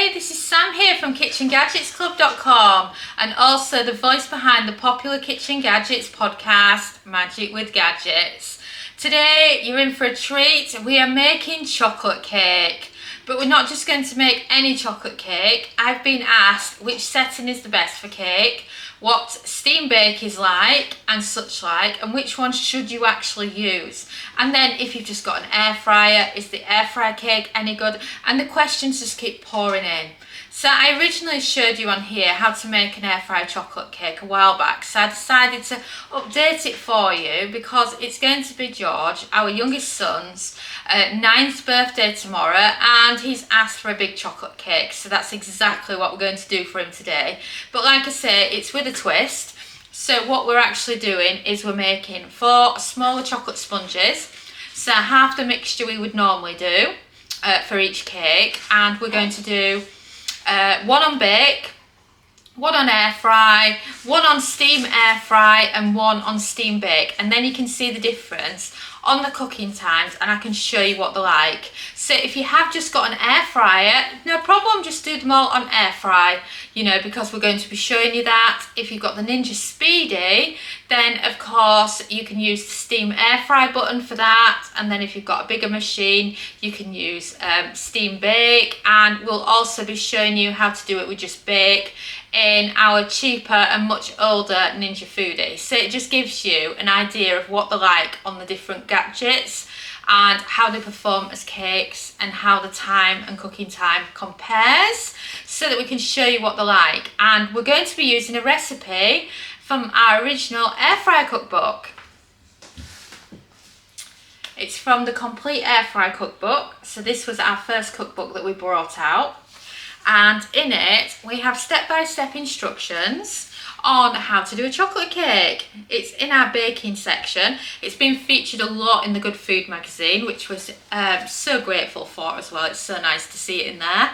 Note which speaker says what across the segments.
Speaker 1: Hey, this is Sam here from KitchenGadgetsClub.com and also the voice behind the popular Kitchen Gadgets podcast, Magic with Gadgets. Today you're in for a treat. We are making chocolate cake. But we're not just going to make any chocolate cake. I've been asked which setting is the best for cake, what steam bake is like and such like, and which one should you actually use. And then if you've just got an air fryer, is the air fryer cake any good? And the questions just keep pouring in. So I originally showed you on here how to make an air fryer chocolate cake a while back. So I decided to update it for you because it's going to be George, our youngest son's 9th birthday tomorrow, and he's asked for a big chocolate cake. So that's exactly what we're going to do for him today. But like I say, it's with a twist. So what we're actually doing is we're making 4 smaller chocolate sponges. So half the mixture we would normally do for each cake, and we're going to do one on bake, one on air fry, one on steam air fry, and one on steam bake. And then you can see the difference on the cooking times, and I can show you what they're like. So if you have just got an air fryer, no problem, just do them all on air fry, you know, because we're going to be showing you that. If you've got the Ninja Speedy, then of course you can use the steam air fry button for that. And then if you've got a bigger machine, you can use steam bake. And we'll also be showing you how to do it with just bake in our cheaper and much older Ninja Foodie. So it just gives you an idea of what they're like on the different gadgets and how they perform as cakes and how the time and cooking time compares, so that we can show you what they're like. And we're going to be using a recipe from our original air fryer cookbook. It's from the Complete Air Fryer Cookbook. So this was our first cookbook that we brought out. And in it, we have step-by-step instructions on how to do a chocolate cake. It's in our baking section. It's been featured a lot in the Good Food magazine, which was so grateful for as well. It's so nice to see it in there.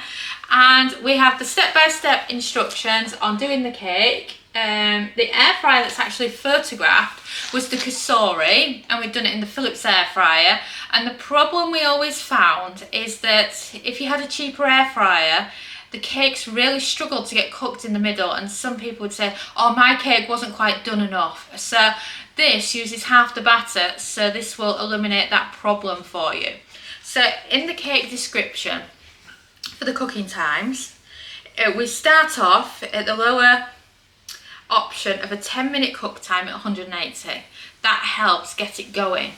Speaker 1: And we have the step-by-step instructions on doing the cake. The air fryer that's actually photographed was the Cosori, and we've done it in the Philips air fryer. And the problem we always found is that if you had a cheaper air fryer, the cakes really struggled to get cooked in the middle, and some people would say, oh, my cake wasn't quite done enough. So this uses half the batter, so this will eliminate that problem for you. So in the cake description for the cooking times, we start off at the lower option of a 10-minute cook time at 180. That helps get it going.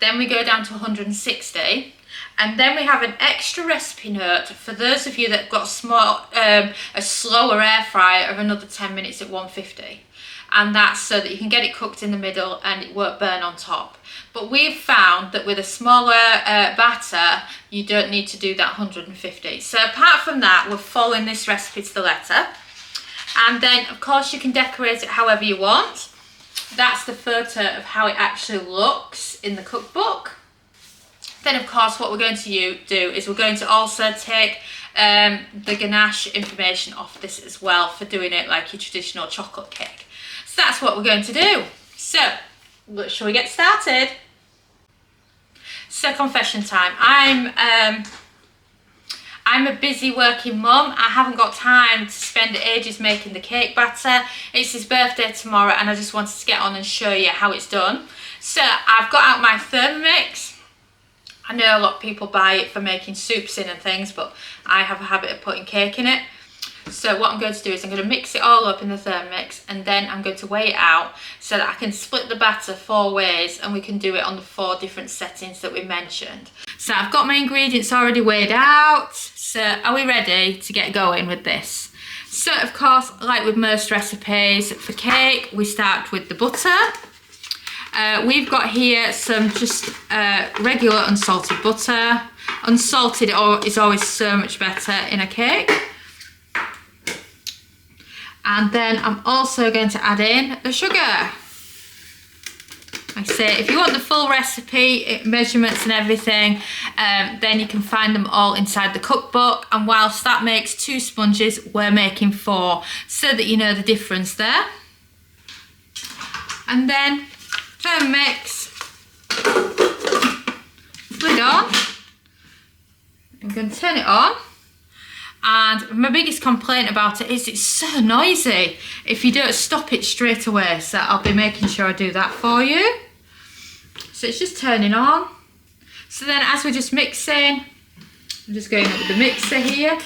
Speaker 1: Then we go down to 160. And then we have an extra recipe note for those of you that got a slower air fryer of another 10 minutes at 150. And that's so that you can get it cooked in the middle and it won't burn on top. But we've found that with a smaller batter, you don't need to do that 150. So apart from that, we're following this recipe to the letter. And then of course you can decorate it however you want. That's the photo of how it actually looks in the cookbook. Then of course what we're going to do is we're going to also take the ganache information off this as well for doing it like your traditional chocolate cake. So that's what we're going to do. So shall we get started? So confession time. I'm a busy working mum. I haven't got time to spend ages making the cake batter. It's his birthday tomorrow and I just wanted to get on and show you how it's done. So I've got out my Thermomix. I know a lot of people buy it for making soups in and things, but I have a habit of putting cake in it. So what I'm going to do is I'm going to mix it all up in the Thermomix, and then I'm going to weigh it out so that I can split the batter 4 ways and we can do it on the 4 different settings that we mentioned. So I've got my ingredients already weighed out. So are we ready to get going with this? So of course, like with most recipes for cake, we start with the butter. We've got here some just regular unsalted butter. Unsalted is always so much better in a cake. And then I'm also going to add in the sugar. Like I say, if you want the full recipe, measurements and everything, then you can find them all inside the cookbook. And whilst that makes 2 sponges, we're making 4, so that you know the difference there. And then Thermomix, lid on. I'm going to turn it on, And my biggest complaint about it is it's so noisy if you don't stop it straight away. So I'll be making sure I do that for you. So it's just turning on. So then as we're just mixing, I'm just going up with the mixer here.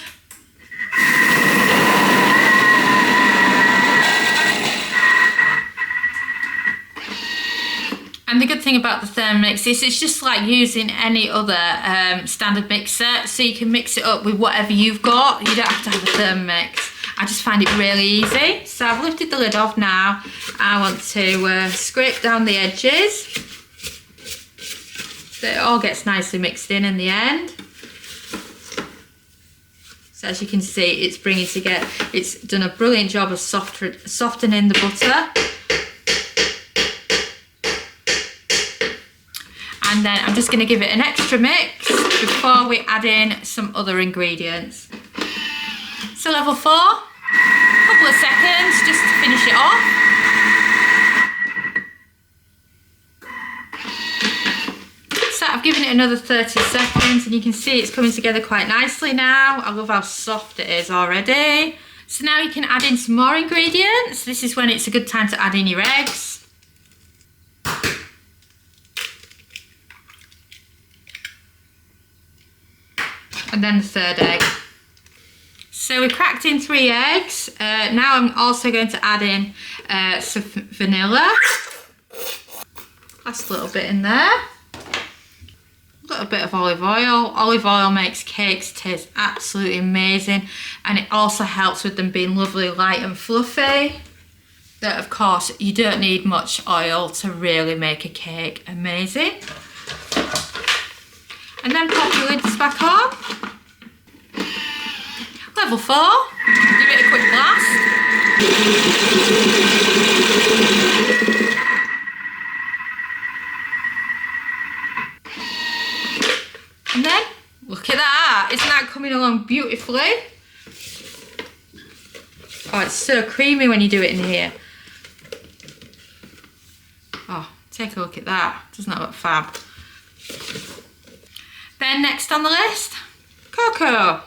Speaker 1: And the good thing about the Thermomix is it's just like using any other standard mixer, so you can mix it up with whatever you've got. You don't have to have a Thermomix. I just find it really easy. So I've lifted the lid off now. I want to scrape down the edges so it all gets nicely mixed in the end. So as you can see, it's bringing together, it's done a brilliant job of softening the butter. And then I'm just going to give it an extra mix before we add in some other ingredients. So level 4, a couple of seconds just to finish it off. So I've given it another 30 seconds and you can see it's coming together quite nicely now. I love how soft it is already. So now you can add in some more ingredients. This is when it's a good time to add in your eggs. And then the third egg. So we cracked in 3 eggs. Now I'm also going to add in some vanilla. Last little bit in there. A little bit of olive oil. Olive oil makes cakes taste absolutely amazing, and it also helps with them being lovely, light and fluffy. But of course, you don't need much oil to really make a cake amazing. And then pop your lids back on. Level 4, give it a quick blast. And then, look at that, isn't that coming along beautifully? Oh, it's so creamy when you do it in here. Oh, take a look at that, doesn't that look fab? Then next on the list, cocoa.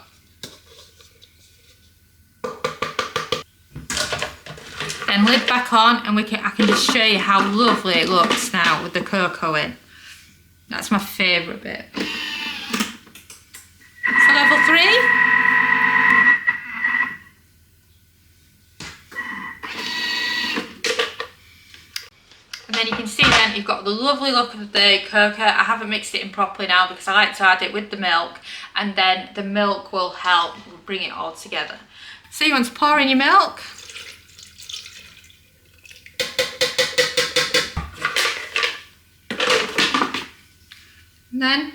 Speaker 1: Then lid back on and I can just show you how lovely it looks now with the cocoa in. That's my favourite bit. So level 3. And then you can see then you've got the lovely look of the cocoa. I haven't mixed it in properly now because I like to add it with the milk, and then the milk will help bring it all together. So you want to pour in your milk. And then,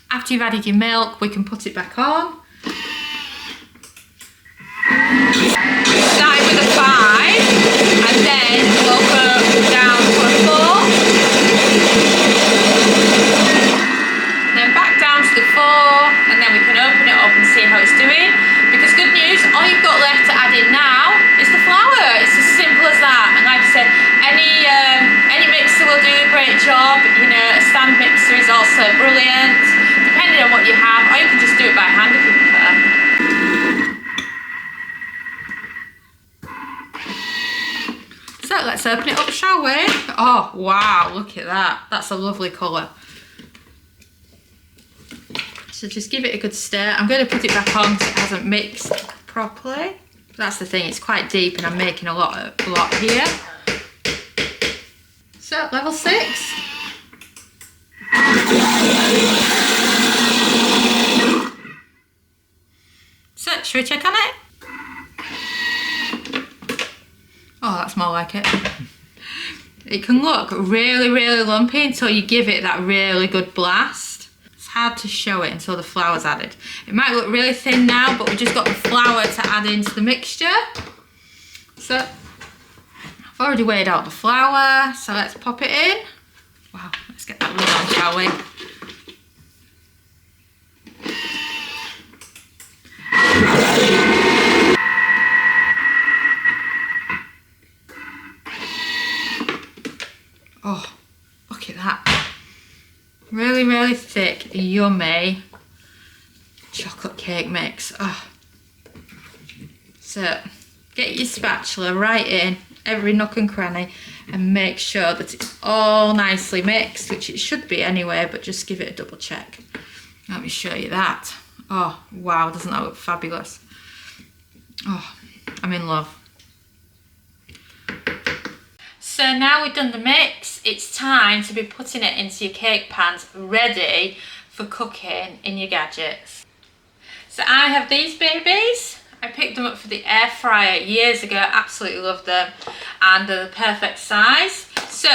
Speaker 1: after you've added your milk, we can put it back on. Starting with a 5, and then we'll go down to a 4. Then back down to the 4, and then we can open it up and see how it's doing. Because good news, all you've got left to add in now is the flour. It's as simple as that. And like I said, any mixer will do a great job. You know, a stand mixer is also brilliant, depending on what you have, or you can just do it by hand if you prefer. So let's open it up, shall we? Oh wow, look at that. That's a lovely colour. So just give it a good stir. I'm going to put it back on because it hasn't mixed properly. That's the thing, it's quite deep and I'm making a lot here. So level 6. So should we check on it? Oh, that's more like it. It can look really, really lumpy until you give it that really good blast. It's hard to show it until the flour's added. It might look really thin now, but we've just got the flour to add into the mixture. So I've already weighed out the flour, so let's pop it in. Wow, let's get that lid on, shall we? Oh, look at that. Really, really thick, yummy chocolate cake cake mix. Oh. So get your spatula right in every nook and cranny and make sure that it's all nicely mixed, which it should be anyway, but just give it a double check. Let me show you that. Oh wow, doesn't that look fabulous? Oh, I'm in love. So now we've done the mix, it's time to be putting it into your cake pans ready for cooking in your gadgets. So I have these babies. I picked them up for the air fryer years ago, absolutely love them, and they're the perfect size. So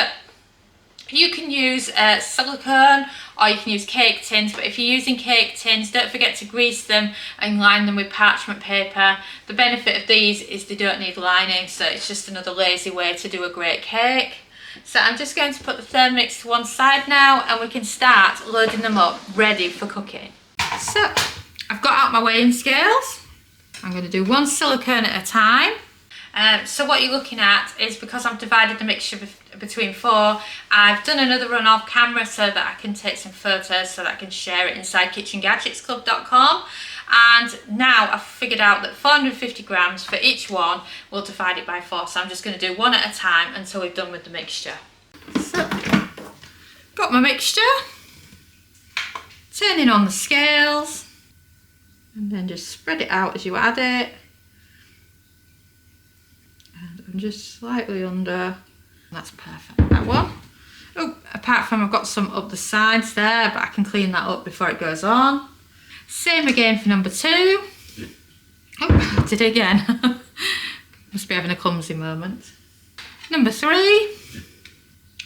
Speaker 1: you can use silicone or you can use cake tins, but if you're using cake tins, don't forget to grease them and line them with parchment paper. The benefit of these is they don't need lining, so it's just another lazy way to do a great cake. So I'm just going to put the Thermomix to one side now and we can start loading them up ready for cooking. So I've got out my weighing scales. I'm going to do one silicone at a time. So what you're looking at is, because I've divided the mixture between 4, I've done another run off camera so that I can take some photos so that I can share it inside KitchenGadgetsClub.com. And now I've figured out that 450 grams for each one, we'll divide it by 4. So I'm just going to do one at a time until we're done with the mixture. So, got my mixture. Turning on the scales. And then just spread it out as you add it. And I'm just slightly under. That's perfect, that one. Oh, apart from I've got some up the sides there, but I can clean that up before it goes on. Same again for number 2. Oh, I did it again. Must be having a clumsy moment. Number 3.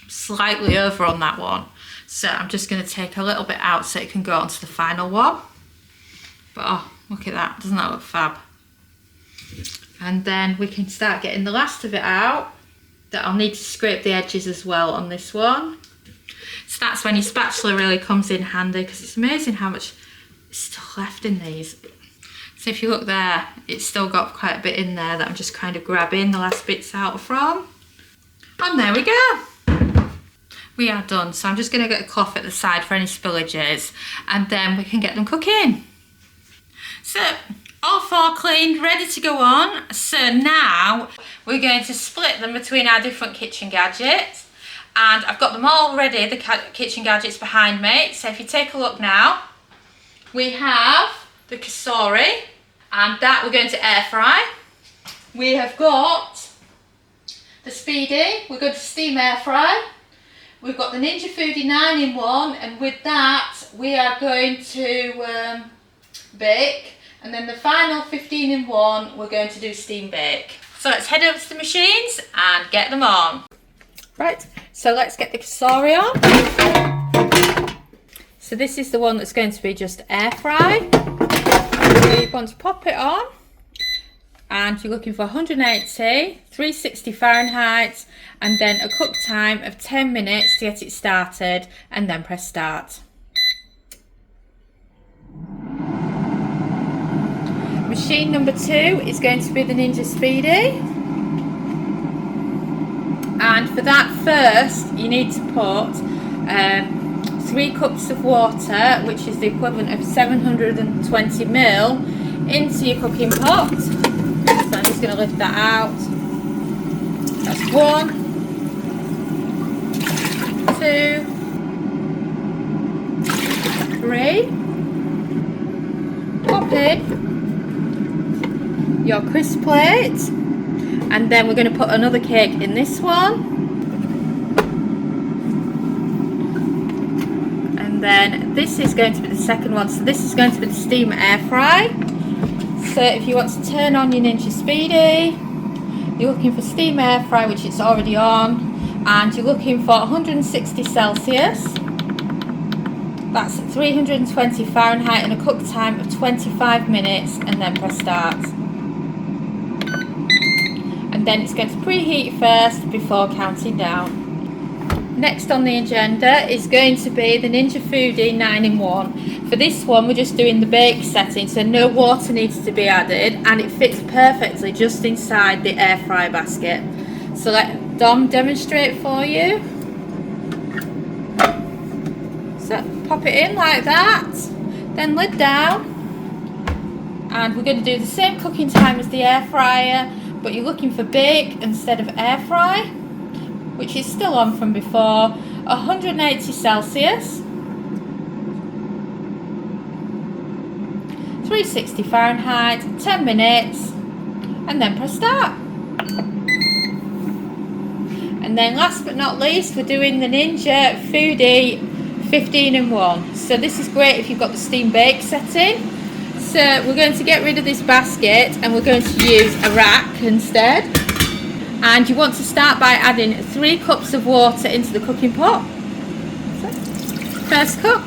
Speaker 1: Slightly over on that one. So I'm just going to take a little bit out so it can go onto the final one. But oh, look at that, doesn't that look fab? And then we can start getting the last of it out. That I'll need to scrape the edges as well on this one. So that's when your spatula really comes in handy, because it's amazing how much is still left in these. So if you look there, it's still got quite a bit in there that I'm just kind of grabbing the last bits out from. And there we go. We are done. So I'm just going to get a cloth at the side for any spillages, and then we can get them cooking. So all 4 cleaned, ready to go on. So now we're going to split them between our different kitchen gadgets. And I've got them all ready, the kitchen gadgets behind me. So if you take a look now, we have the cassoulet, and that we're going to air fry. We have got the Speedy, we're going to steam air fry. We've got the Ninja Foodi 9-in-1, and with that we are going to bake. And then the final 15-in-1 we're going to do steam bake. So let's head over to the machines and get them on. Right, so let's get the cassoulet on. So this is the one that's going to be just air fry. So you want to pop it on, and you're looking for 180, 360 Fahrenheit, and then a cook time of 10 minutes to get it started, and then press start. Machine number 2 is going to be the Ninja Speedy, and for that first you need to put 3 cups of water, which is the equivalent of 720 ml, into your cooking pot. So I'm just going to lift that out. That's 1, 2, 3. Pop in your crisp plate, and then we're going to put another cake in this one, and then this is going to be the second one. So this is going to be the steam air fry. So if you want to turn on your Ninja Speedy, you're looking for steam air fry, which it's already on, and you're looking for 160 Celsius. That's 320 Fahrenheit and a cook time of 25 minutes, and then press start. And then it's going to preheat first before counting down. Next on the agenda is going to be the Ninja Foodi 9-in-1. For this one we're just doing the bake setting, so no water needs to be added, and it fits perfectly just inside the air fry basket. So let Dom demonstrate for you. So pop it in like that, then lid down, And we're going to do the same cooking time as the air fryer, but you're looking for bake instead of air fry, which is still on from before. 180 Celsius, 360 Fahrenheit, 10 minutes, and then press start. And then last but not least, we're doing the Ninja Foodie 15-in-1. So this is great if you've got the steam bake setting. So we're going to get rid of this basket and we're going to use a rack instead. And you want to start by adding 3 cups of water into the cooking pot. So, first cup,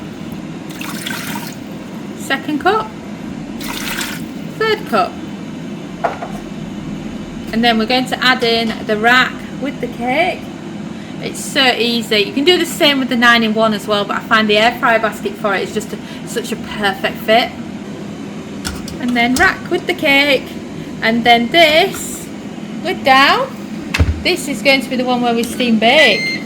Speaker 1: second cup, third cup. And then we're going to add in the rack with the cake. It's so easy. You can do the same with the 9-in-1 as well, but I find the air fryer basket for it is just such a perfect fit. And then rack with the cake, and then this lid down. This is going to be the one where we steam bake.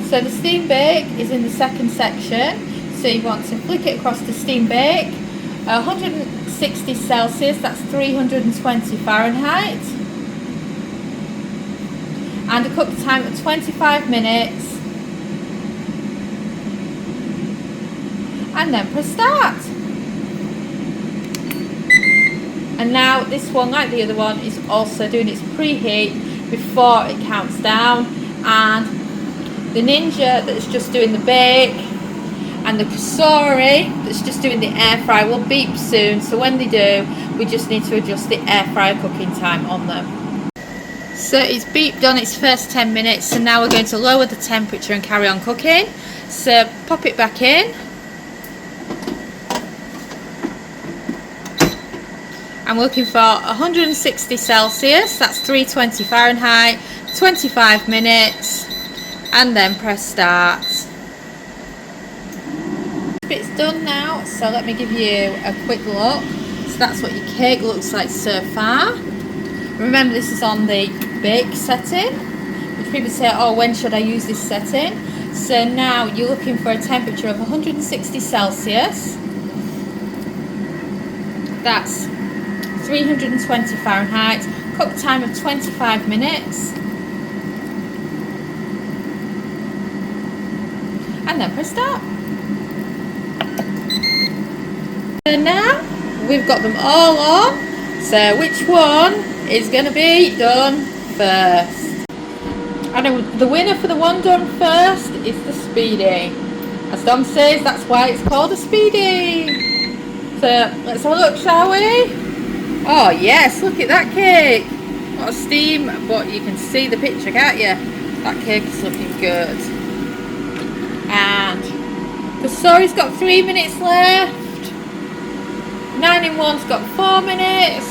Speaker 1: So the steam bake is in the second section. So you want to flick it across to steam bake. 160 Celsius, that's 320 Fahrenheit. And a cook time of 25 minutes. And then press start. And now this one, like the other one, is also doing its preheat before it counts down. And the Ninja that's just doing the bake and the Kasori that's just doing the air fry will beep soon. So when they do, we just need to adjust the air fryer cooking time on them. So it's beeped on its first 10 minutes, so now we're going to lower the temperature and carry on cooking. So pop it back in. I'm looking for 160 Celsius, that's 320 Fahrenheit, 25 minutes, and then press start. It's done now, so let me give you a quick look. So that's what your cake looks like so far. Remember, this is on the bake setting, which people say, oh, when should I use this setting? So now you're looking for a temperature of 160 Celsius. That's 320 Fahrenheit, cook time of 25 minutes. And then press start. So now we've got them all on. So which one is going to be done first? And the winner for the one done first is the Speedy. As Dom says, that's why it's called a Speedy. So let's have a look, shall we? Oh yes, look at that cake. A lot of steam, but you can see the picture, can't you? That cake is looking good. And the Kasori's got 3 minutes left. 9-in-1's got 4 minutes.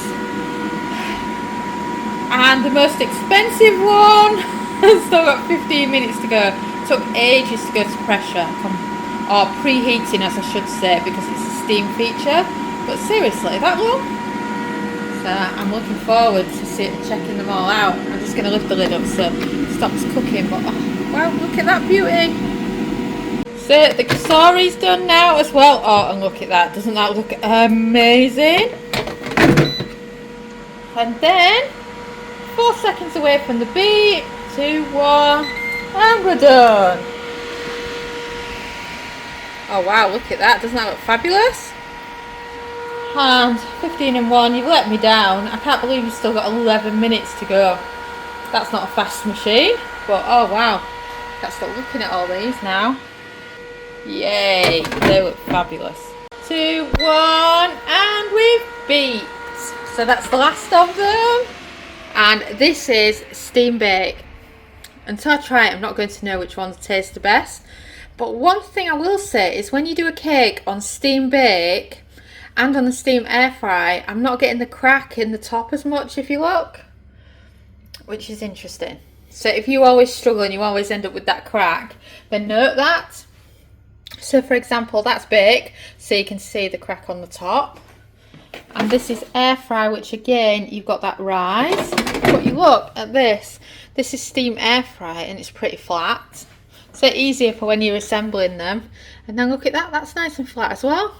Speaker 1: And the most expensive one has still got 15 minutes to go. It took ages to go to pressure, or preheating as I should say, because it's a steam feature. But seriously, that long? So I'm looking forward to checking them all out. I'm just going to lift the lid up so it stops cooking. But oh, wow, look at that beauty. So the Kasori's done now as well. Oh, and look at that. Doesn't that look amazing? And then 4 seconds away from the beep. 2, 1, and we're done. Oh wow, look at that. Doesn't that look fabulous? And 15-in-1, you've let me down. I can't believe you've still got 11 minutes to go. That's not a fast machine, but oh wow. Let's start looking at all these now. Yay, they look fabulous. 2, 1, and we've beeped. So that's the last of them. And this is steam bake. Until I try it, I'm not going to know which ones taste the best. But one thing I will say is when you do a cake on steam bake and on the steam air fry, I'm not getting the crack in the top as much if you look, which is interesting. So if you always struggle and you always end up with that crack, then note that. So for example, that's bake, so you can see the crack on the top. And this is air fry, which again, you've got that rise. But you look at this. This is steam air fry and it's pretty flat. So easier for when you're assembling them. And then look at that, that's nice and flat as well.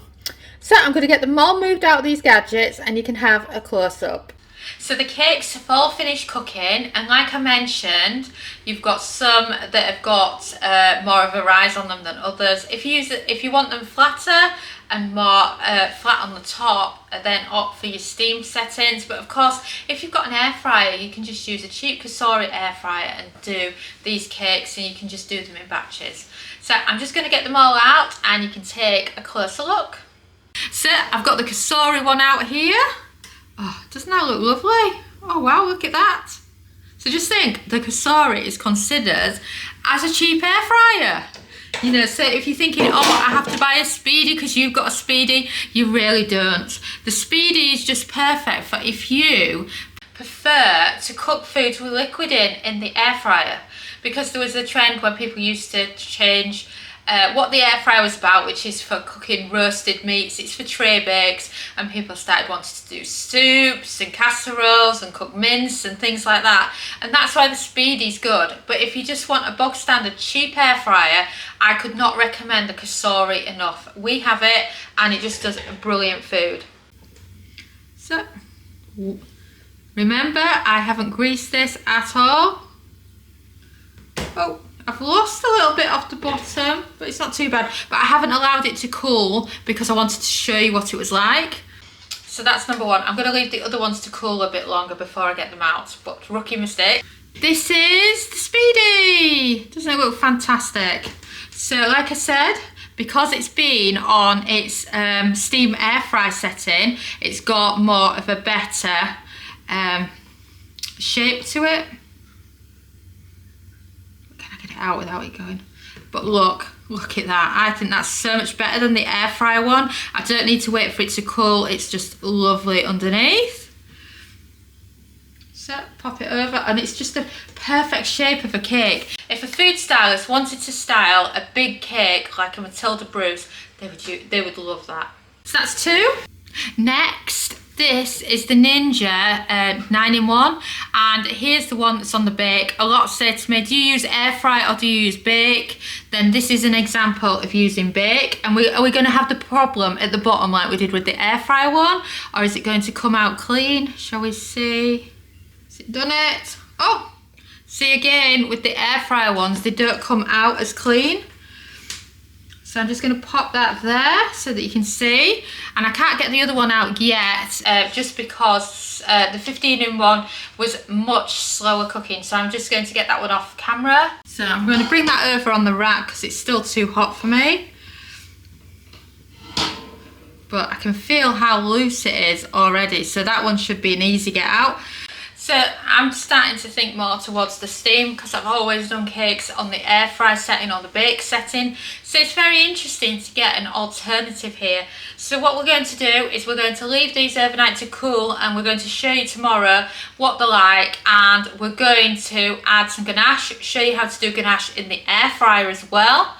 Speaker 1: So I'm going to get them all moved out of these gadgets and you can have a close-up. So the cakes have all finished cooking, and like I mentioned, you've got some that have got more of a rise on them than others. If you want them flatter and more flat on the top, then opt for your steam settings. But of course, if you've got an air fryer, you can just use a cheap Cosori air fryer and do these cakes, and you can just do them in batches. So I'm just going to get them all out and you can take a closer look. So I've got the Cosori one out here. Oh, doesn't that look lovely? Oh wow, look at that. So just think, the Cosori is considered as a cheap air fryer. You know, so if you're thinking, oh, I have to buy a Speedy because you've got a Speedy, you really don't. The Speedy is just perfect for if you prefer to cook foods with liquid in the air fryer. Because there was a trend when people used to change what the air fryer was about, which is for cooking roasted meats. It's for tray bakes, and people started wanting to do soups and casseroles and cook mince and things like that, and that's why the Speedy's good. But if you just want a bog standard cheap air fryer, I could not recommend the Cosori enough. We have it and it just does brilliant food. So remember, I haven't greased this at all. Oh, I've lost a little bit off the bottom, but it's not too bad. But I haven't allowed it to cool because I wanted to show you what it was like. So that's number one. I'm going to leave the other ones to cool a bit longer before I get them out, but rookie mistake. This is the Speedy. Doesn't it look fantastic? So like I said, because it's been on its steam air fry setting, it's got more of a better shape to it. Out without it going, but look at that. I think that's so much better than the air fryer one. I don't need to wait for it to cool. It's just lovely underneath. So pop it over, and it's just a perfect shape of a cake. If a food stylist wanted to style a big cake like a Matilda Bruce, they would love that. So that's two. Next, this is the Ninja 9-in-1, and here's the one that's on the bake. A lot say to me, do you use air fry or do you use bake? Then this is an example of using bake. And are we going to have the problem at the bottom like we did with the air fryer one, or is it going to come out clean? Shall we see? Has it done it? Oh, see, again with the air fryer ones, they don't come out as clean. So I'm just going to pop that there so that you can see. And I can't get the other one out yet, just because the 15-in-1 was much slower cooking. So I'm just going to get that one off camera. So I'm going to bring that over on the rack because it's still too hot for me. But I can feel how loose it is already. So that one should be an easy get out. So I'm starting to think more towards the steam because I've always done cakes on the air fry setting or the bake setting. So it's very interesting to get an alternative here. So what we're going to do is we're going to leave these overnight to cool, and we're going to show you tomorrow what they're like, and we're going to add some ganache, show you how to do ganache in the air fryer as well.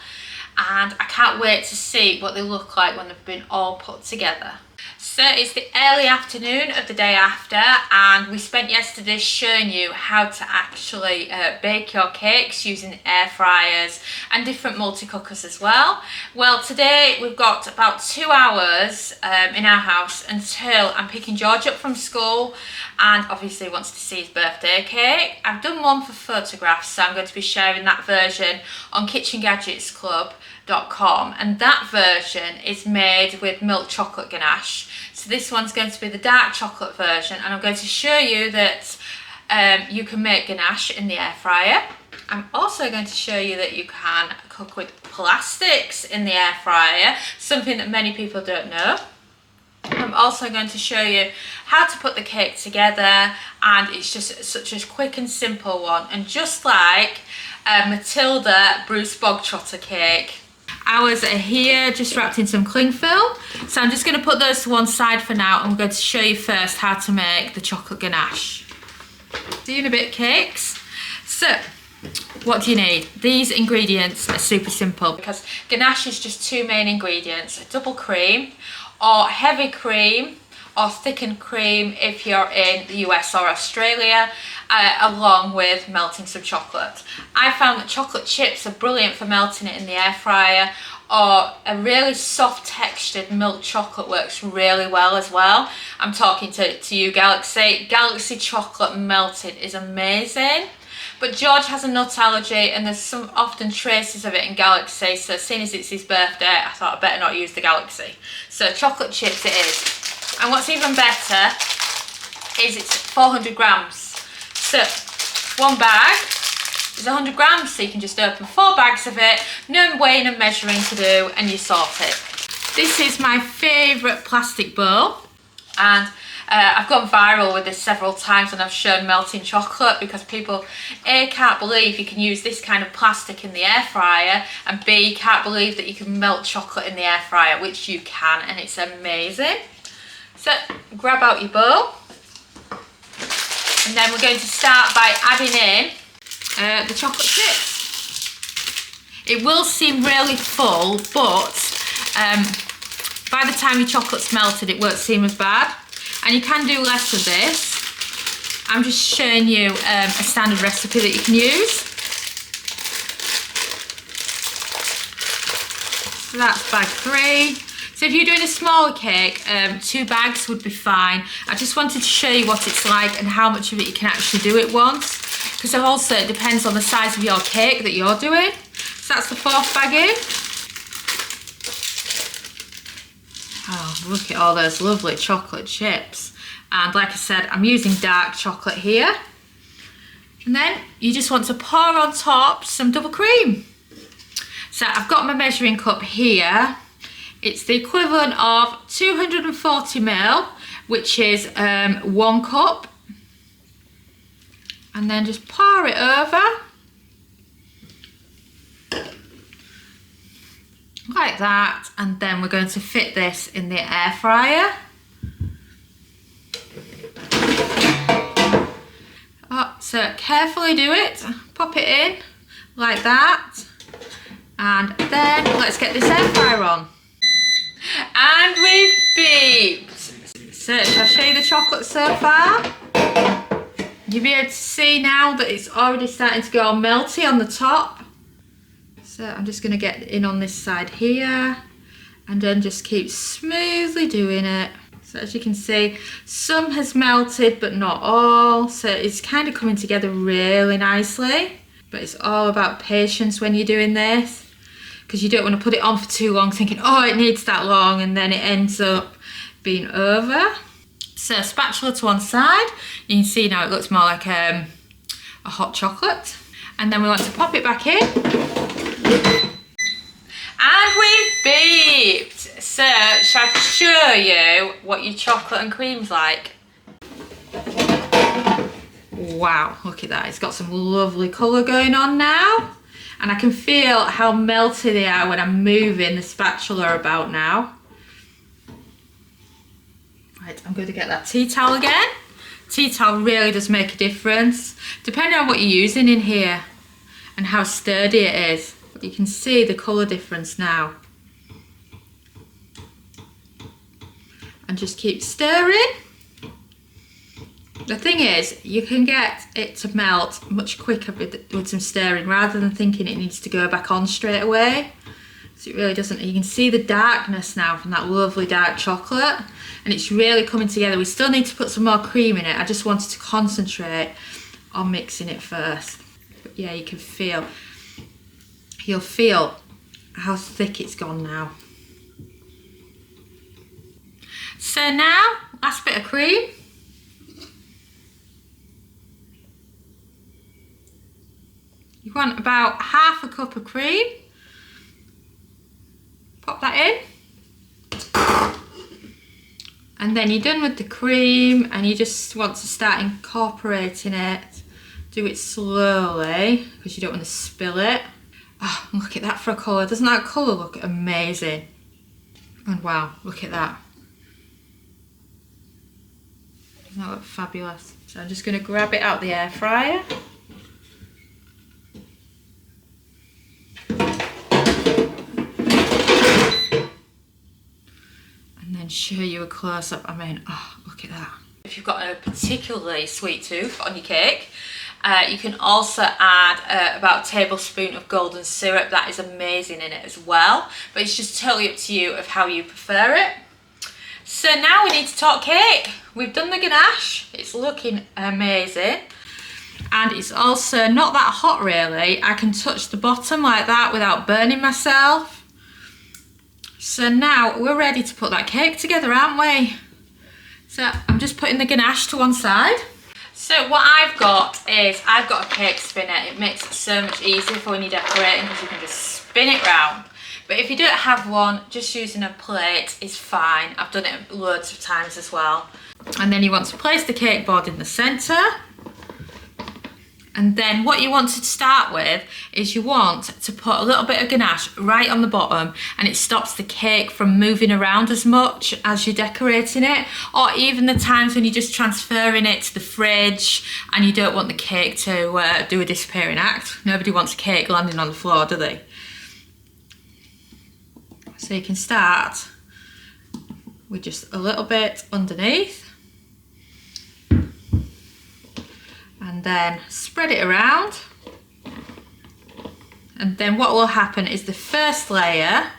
Speaker 1: And I can't wait to see what they look like when they've been all put together. So it's the early afternoon of the day after, and we spent yesterday showing you how to actually bake your cakes using air fryers and different multi-cookers as well. Well, today we've got about 2 hours in our house until I'm picking George up from school, and obviously he wants to see his birthday cake. I've done one for photographs, so I'm going to be sharing that version on KitchenGadgetsClub.com, and that version is made with milk chocolate ganache. So this one's going to be the dark chocolate version, and I'm going to show you that you can make ganache in the air fryer. I'm also going to show you that you can cook with plastics in the air fryer, something that many people don't know. I'm also going to show you how to put the cake together, and it's just such a quick and simple one, and just like Matilda Bruce Bog Trotter cake. Ours are here, just wrapped in some cling film. So I'm just going to put those to one side for now, and we're going to show you first how to make the chocolate ganache. See you in a bit, cakes. So, what do you need? These ingredients are super simple because ganache is just two main ingredients: double cream, or heavy cream, or thickened cream if you're in the US or Australia, along with melting some chocolate. I found that chocolate chips are brilliant for melting it in the air fryer, or a really soft textured milk chocolate works really well as well. I'm talking to you, Galaxy chocolate melted is amazing. But George has a nut allergy and there's some often traces of it in Galaxy, so seeing as it's his birthday, I thought I better not use the Galaxy. So chocolate chips it is. And what's even better is it's 400 grams. So one bag is 100 grams, so you can just open 4 bags of it, no weighing and measuring to do, and you're sorted. This is my favourite plastic bowl, and I've gone viral with this several times when I've shown melting chocolate, because people A, can't believe you can use this kind of plastic in the air fryer, and B, can't believe that you can melt chocolate in the air fryer, which you can, and it's amazing. So grab out your bowl, and then we're going to start by adding in the chocolate chips. It will seem really full, but by the time your chocolate's melted, it won't seem as bad. And you can do less of this. I'm just showing you a standard recipe that you can use. So that's bag 3. So if you're doing a smaller cake, 2 bags would be fine. I just wanted to show you what it's like and how much of it you can actually do at once. Because also it depends on the size of your cake that you're doing. So that's the 4th bag in. Oh, look at all those lovely chocolate chips. And like I said, I'm using dark chocolate here. And then you just want to pour on top some double cream. So I've got my measuring cup here. It's the equivalent of 240 ml, which is 1 cup. And then just pour it over. Like that. And then we're going to fit this in the air fryer. Oh, so carefully do it. Pop it in like that. And then let's get this air fryer on. And we've beeped. So shall I show you the chocolate so far? You'll be able to see now that it's already starting to go all melty on the top. So I'm just going to get in on this side here and then just keep smoothly doing it. So as you can see, some has melted but not all. So it's kind of coming together really nicely. But it's all about patience when you're doing this, because you don't want to put it on for too long thinking, oh, it needs that long, and then it ends up being over. So spatula to one side. You can see now it looks more like a hot chocolate. And then we want to pop it back in. And we've beeped. So shall I show you what your chocolate and cream's like? Wow, look at that. It's got some lovely colour going on now. And I can feel how melty they are when I'm moving the spatula about now. Right, I'm going to get that tea towel again. Tea towel really does make a difference, depending on what you're using in here and how sturdy it is. You can see the colour difference now. And just keep stirring. The thing is, you can get it to melt much quicker with some stirring, rather than thinking it needs to go back on straight away. So it really doesn't. You can see the darkness now from that lovely dark chocolate, and it's really coming together. We still need to put some more cream in it. I just wanted to concentrate on mixing it first. But yeah, you can feel, you'll feel how thick it's gone now. So now, last bit of cream. You want about half a cup of cream. Pop that in. And then you're done with the cream and you just want to start incorporating it. Do it slowly because you don't want to spill it. Oh, look at that for a colour. Doesn't that colour look amazing? And wow, look at that. Doesn't that look fabulous? So I'm just going to grab it out the air fryer. And show you a close-up. I mean, oh, look at that. If you've got a particularly sweet tooth on your cake, You can also add about a tablespoon of golden syrup. That is amazing in it as well, but it's just totally up to you of how you prefer it. So now we need to talk cake. We've done the ganache. It's looking amazing. And it's also not that hot really. I can touch the bottom like that without burning myself. So now we're ready to put that cake together, aren't we? So I'm just putting the ganache to one side. So what I've got is, I've got a cake spinner. It makes it so much easier for when you're decorating because you can just spin it round. But if you don't have one, just using a plate is fine. I've done it loads of times as well. And then you want to place the cake board in the centre. And then what you want to start with is you want to put a little bit of ganache right on the bottom, and it stops the cake from moving around as much as you're decorating it, or even the times when you're just transferring it to the fridge and you don't want the cake to do a disappearing act. Nobody wants a cake landing on the floor, do they? So you can start with just a little bit underneath. And then spread it around, and then what will happen is the first layer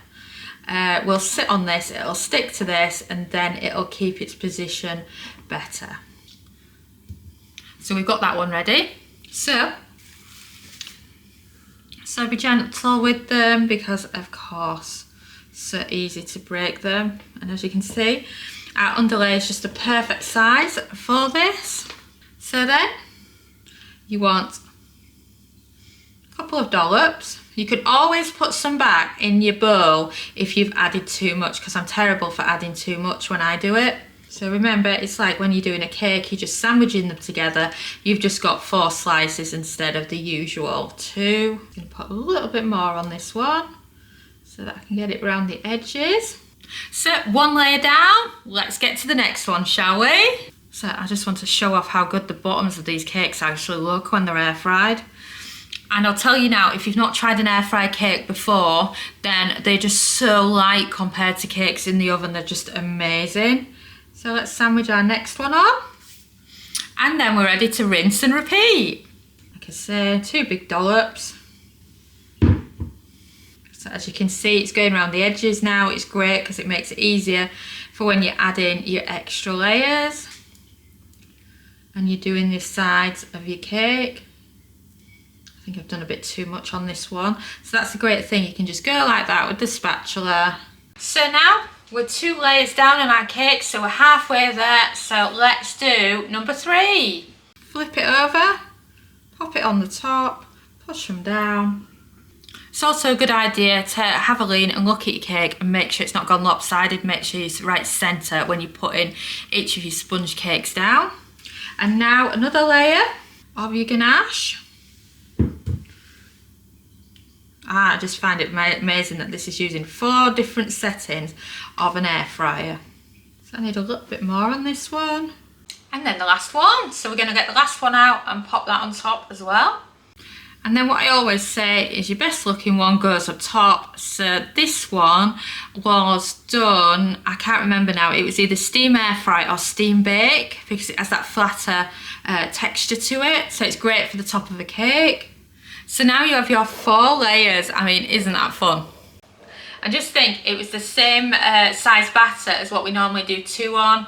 Speaker 1: will sit on this, it'll stick to this, and then it'll keep its position better. So we've got that one ready. So be gentle with them because of course so easy to break them, and as you can see our underlay is just the perfect size for this. So then you want a couple of dollops. You could always put some back in your bowl if you've added too much, because I'm terrible for adding too much when I do it. So remember, it's like when you're doing a cake, you're just sandwiching them together. You've just got 4 slices instead of the usual 2. I'm gonna put a little bit more on this one so that I can get it around the edges. So one layer down, let's get to the next one, shall we? So I just want to show off how good the bottoms of these cakes actually look when they're air fried. And I'll tell you now, if you've not tried an air fry cake before, then they're just so light compared to cakes in the oven. They're just amazing. So let's sandwich our next one on. And then we're ready to rinse and repeat. Like I say, 2 big dollops. So as you can see, it's going around the edges now. It's great because it makes it easier for when you're adding your extra layers and you're doing the sides of your cake. I think I've done a bit too much on this one. So that's a great thing. You can just go like that with the spatula. So now we're 2 layers down on our cake, so we're halfway there. So let's do number 3. Flip it over, pop it on the top, push them down. It's also a good idea to have a lean and look at your cake and make sure it's not gone lopsided. Make sure it's right centre when you're putting each of your sponge cakes down. And now another layer of your ganache. I just find it amazing that this is using 4 different settings of an air fryer. So I need a little bit more on this one. And then the last one. So we're going to get the last one out and pop that on top as well. And then what I always say is your best looking one goes up top. So this one was done, I can't remember now, it was either steam air fry or steam bake because it has that flatter texture to it. So it's great for the top of a cake. So now you have your 4 layers. I mean, isn't that fun? I just think it was the same size batter as what we normally do 2 on,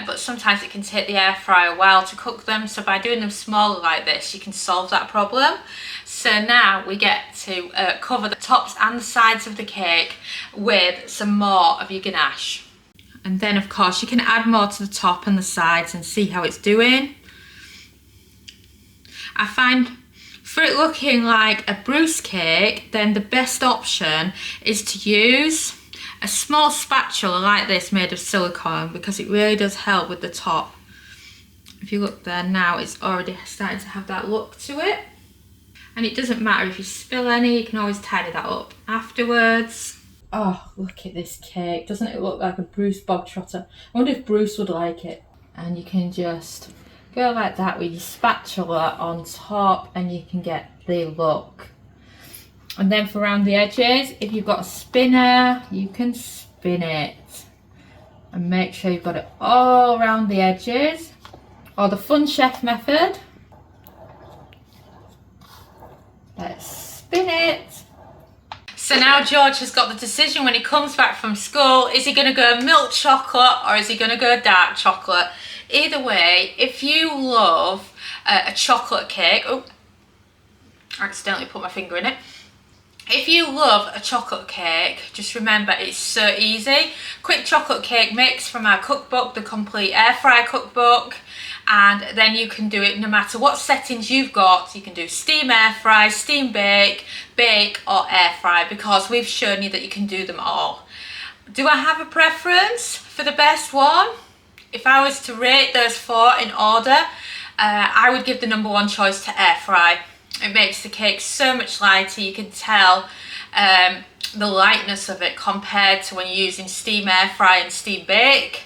Speaker 1: but sometimes it can take the air fryer a while to cook them. So by doing them smaller like this, you can solve that problem. So now we get to cover the tops and the sides of the cake with some more of your ganache. And then of course you can add more to the top and the sides and see how it's doing. I find for it looking like a Bruce cake, then the best option is to use a small spatula like this made of silicone, because it really does help with the top. If you look there now, it's already starting to have that look to it. And it doesn't matter if you spill any, you can always tidy that up afterwards. Oh, look at this cake. Doesn't it look like a Bruce Bogtrotter? I wonder if Bruce would like it. And you can just go like that with your spatula on top and you can get the look. And then for around the edges, if you've got a spinner, you can spin it. And make sure you've got it all around the edges. Or the Fun Chef method. Let's spin it. So now George has got the decision when he comes back from school. Is he going to go milk chocolate or is he going to go dark chocolate? Either way, if you love a chocolate cake... Oh, I accidentally put my finger in it. If you love a chocolate cake, just remember it's so easy. Quick chocolate cake mix from our cookbook, the complete air fryer cookbook. And then you can do it no matter what settings you've got. You can do steam air fry, steam bake, bake or air fry, because we've shown you that you can do them all. Do I have a preference for the best one? If I was to rate those 4 in order, I would give the number 1 choice to air fry. It makes the cake so much lighter. You can tell the lightness of it compared to when you're using steam air fry and steam bake.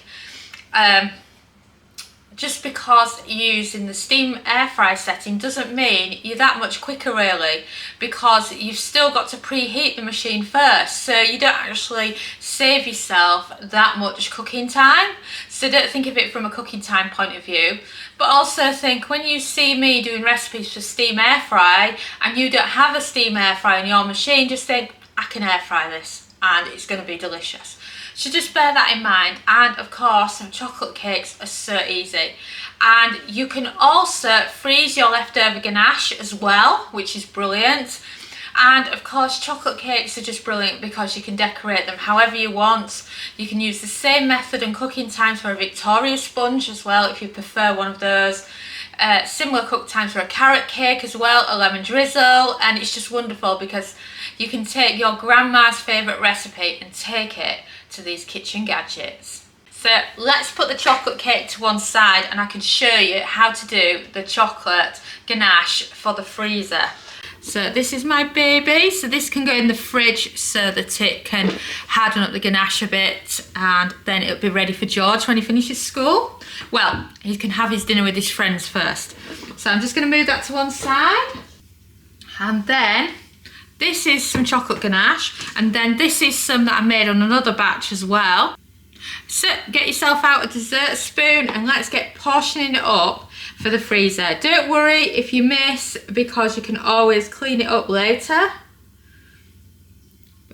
Speaker 1: Just because you're using the steam air fry setting doesn't mean you're that much quicker really, because you've still got to preheat the machine first, so you don't actually save yourself that much cooking time. So don't think of it from a cooking time point of view, but also think when you see me doing recipes for steam air fry and you don't have a steam air fry in your machine, just think, I can air fry this and it's going to be delicious. So just bear that in mind. And of course, chocolate cakes are so easy. And you can also freeze your leftover ganache as well, which is brilliant. And of course, chocolate cakes are just brilliant because you can decorate them however you want. You can use the same method and cooking times for a Victoria sponge as well, if you prefer one of those. Similar cook times for a carrot cake as well, a lemon drizzle, and it's just wonderful because you can take your grandma's favourite recipe and take it to these kitchen gadgets. So let's put the chocolate cake to one side and I can show you how to do the chocolate ganache for the freezer. So this is my baby, so this can go in the fridge so that it can harden up the ganache a bit, and then it'll be ready for George when he finishes school. Well, he can have his dinner with his friends first. So I'm just going to move that to one side, and then this is some chocolate ganache, and then this is some that I made on another batch as well. So get yourself out a dessert spoon and let's get portioning it up for the freezer. Don't worry if you miss, because you can always clean it up later.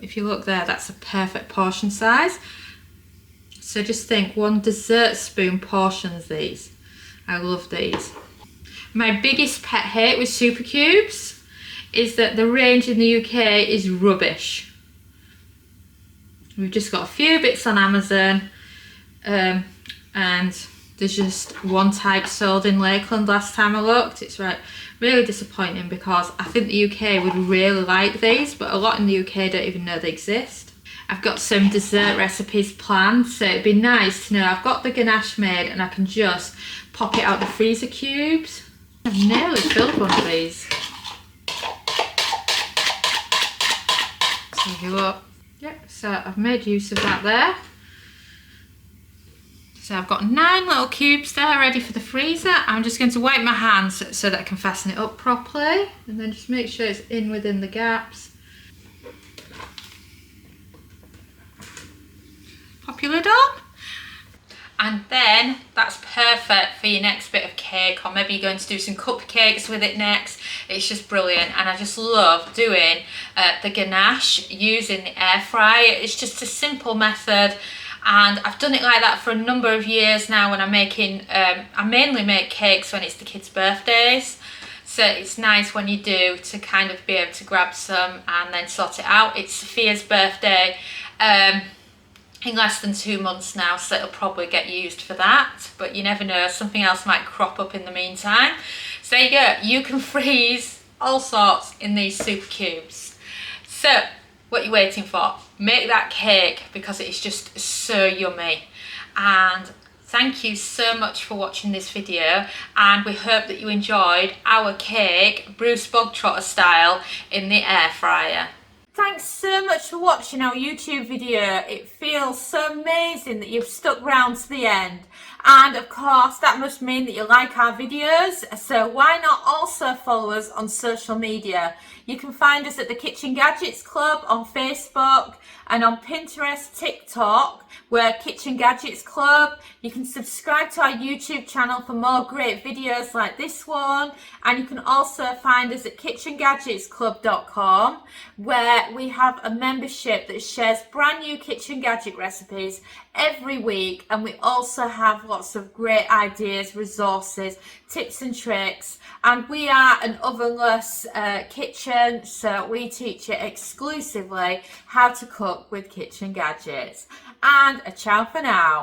Speaker 1: If you look there, that's a perfect portion size. So just think, 1 dessert spoon portions these. I love these. My biggest pet hate with super cubes is that the range in the UK is rubbish. We've just got a few bits on Amazon, and there's just one type sold in Lakeland last time I looked. It's really disappointing, because I think the UK would really like these, but a lot in the UK don't even know they exist. I've got some dessert recipes planned, so it'd be nice to know I've got the ganache made and I can just pop it out the freezer cubes. I've nearly filled one of these. So if you look, yep, so I've made use of that there. So I've got 9 little cubes there ready for the freezer. I'm just going to wipe my hands so that I can fasten it up properly, and then just make sure it's in within the gaps. Pop your lid on. And then that's perfect for your next bit of cake, or maybe you're going to do some cupcakes with it next. It's just brilliant, and I just love doing the ganache using the air fryer. It's just a simple method, and I've done it like that for a number of years now when I'm making, I mainly make cakes when it's the kids' birthdays. So it's nice when you do to kind of be able to grab some and then sort it out. It's Sophia's birthday in less than 2 months now, so it'll probably get used for that, but you never know, something else might crop up in the meantime. So there you go, you can freeze all sorts in these super cubes. So what are you waiting for? Make that cake, because it is just so yummy. And thank you so much for watching this video, and we hope that you enjoyed our cake Bruce Bogtrotter style in the air fryer. Thanks so much for watching our YouTube video. It feels so amazing that you've stuck round to the end. And of course, that must mean that you like our videos. So why not also follow us on social media? You can find us at the Kitchen Gadgets Club on Facebook and on Pinterest, TikTok. We're Kitchen Gadgets Club. You can subscribe to our YouTube channel for more great videos like this one. And you can also find us at KitchenGadgetsClub.com, where we have a membership that shares brand new kitchen gadget recipes every week. And we also have lots of great ideas, resources, tips and tricks. And we are an ovenless kitchen, so we teach you exclusively how to cook with kitchen gadgets. And a ciao for now.